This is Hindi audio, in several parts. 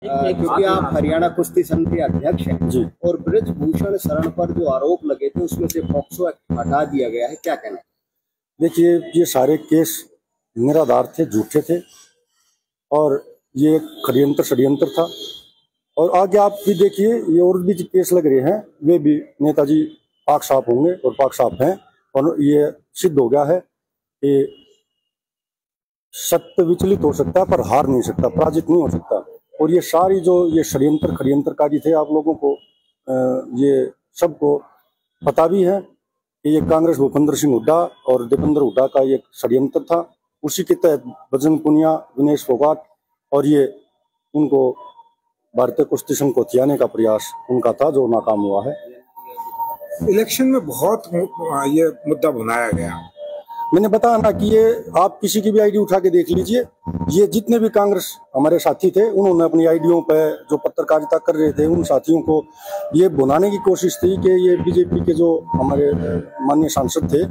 क्योंकि आप हरियाणा कुश्ती संघ के अध्यक्ष हैं जी। और ब्रजभूषण शरण पर जो आरोप लगे थे उसमें से पॉक्सो एक्ट हटा दिया गया है, क्या कहना है? देखिए, ये सारे केस निराधार थे, झूठे थे और ये षड्यंत्र था। और आगे आप भी देखिए, ये और भी जो केस लग रहे हैं वे भी नेताजी पाक साफ होंगे और पाक साफ हैं। और ये सिद्ध हो गया है कि सत्य विचलित हो सकता है पर हार नहीं सकता, पराजित नहीं हो सकता। और ये सारी जो ये षड्यंत्रकारी थे, आप लोगों को ये सबको पता भी है कि ये कांग्रेस भूपेंद्र सिंह हुड्डा और दीपेंद्र हुड्डा का एक षड्यंत्र था। उसी के तहत बजरंग पुनिया, विनेश फोगाट और ये उनको भारतीय कुश्ती संघ को हथियाने का प्रयास उनका था, जो नाकाम हुआ है। इलेक्शन में बहुत ये मुद्दा बनाया गया। मैंने बताया ना कि ये आप किसी की भी आईडी उठा के देख लीजिए, ये जितने भी कांग्रेस हमारे साथी थे उन्होंने अपनी आईडियों पे जो पत्रकारिता कर रहे थे उन साथियों को ये बुलाने की कोशिश थी कि ये बीजेपी के जो हमारे माननीय सांसद थे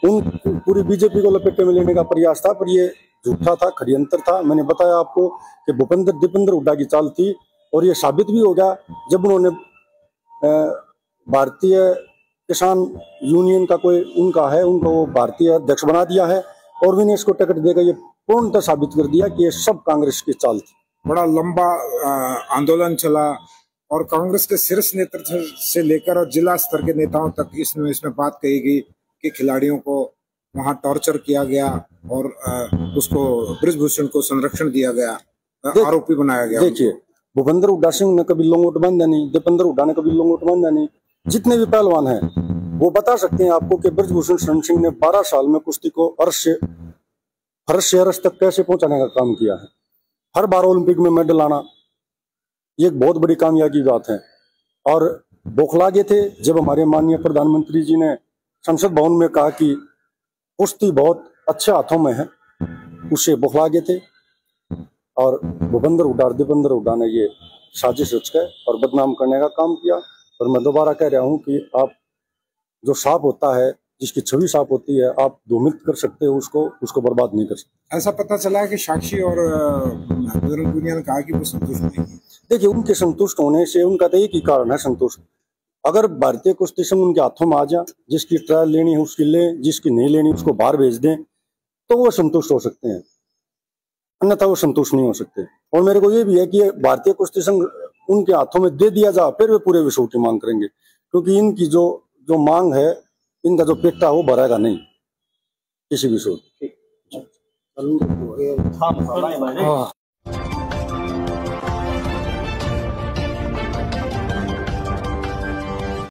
उन पूरी बीजेपी को लपेटे में लेने का प्रयास था, पर ये झूठा था, षड्यंत्र था। मैंने बताया आपको कि दीपेंद्र हुड्डा की चाल थी और ये साबित भी हो गया जब उन्होंने भारतीय किसान यूनियन का कोई उनका है, उनको वो भारतीय अध्यक्ष बना दिया है और विनेश को टिकट देकर ये पूर्णतः साबित कर दिया कि ये सब कांग्रेस की चाल थी। बड़ा लंबा आंदोलन चला और कांग्रेस के शीर्ष नेतृत्व से लेकर और जिला स्तर के नेताओं तक इसमें बात कही गई कि खिलाड़ियों को वहां टॉर्चर किया गया और उसको ब्रजभूषण को संरक्षण दिया गया, आरोपी बनाया गया। देखिए, भूपेंद्र हुड्डा सिंह ने कभी लोंगोट बांधा नहीं, दीपेंद्र हुड्डा ने कभी लोंगोट बांधा नहीं। जितने भी पहलवान हैं वो बता सकते हैं आपको कि ब्रजभूषण शरण सिंह ने 12 साल में कुश्ती को फर्श से अरश तक कैसे पहुंचाने का काम किया है। हर बार ओलंपिक में मेडल आना ये एक बहुत बड़ी कामयाबी की बात है। और बौखला गए थे जब हमारे माननीय प्रधानमंत्री जी ने संसद भवन में कहा कि कुश्ती बहुत अच्छे हाथों में है, उससे बौखला गए थे। और भूपेंद्र हुड्डा, दीपेंद्र हुड्डा ने ये साजिश रचकर और बदनाम करने का काम किया। और मैं दोबारा कह रहा हूं कि आप जो सांप होता है, जिसकी छवि सांप होती है, आप धूमित कर सकते हो उसको बर्बाद नहीं कर सकते। ऐसा पता चला है कि साक्षी और बजरंग पुनिया ने कहा कि वो संतुष्ट नहीं। देखिए, उनके संतुष्ट होने से उनका तो एक ही कारण है, संतुष्ट। अगर भारतीय कुश्ती संघ उनके हाथों में आ जाए, जिसकी ट्रायल लेनी है उसकी लें, जिसकी नहीं लेनी उसको बाहर भेज दें, तो वो संतुष्ट हो सकते हैं, अन्यथा वो संतुष्ट नहीं हो सकते। और मेरे को ये भी है कि भारतीय कुश्ती संघ उनके हाथों में दे दिया जाए, फिर वे पूरे विश्व की मांग करेंगे, क्योंकि इनकी जो मांग है, इनका जो पेटा वो भरेगा नहीं किसी विश्व।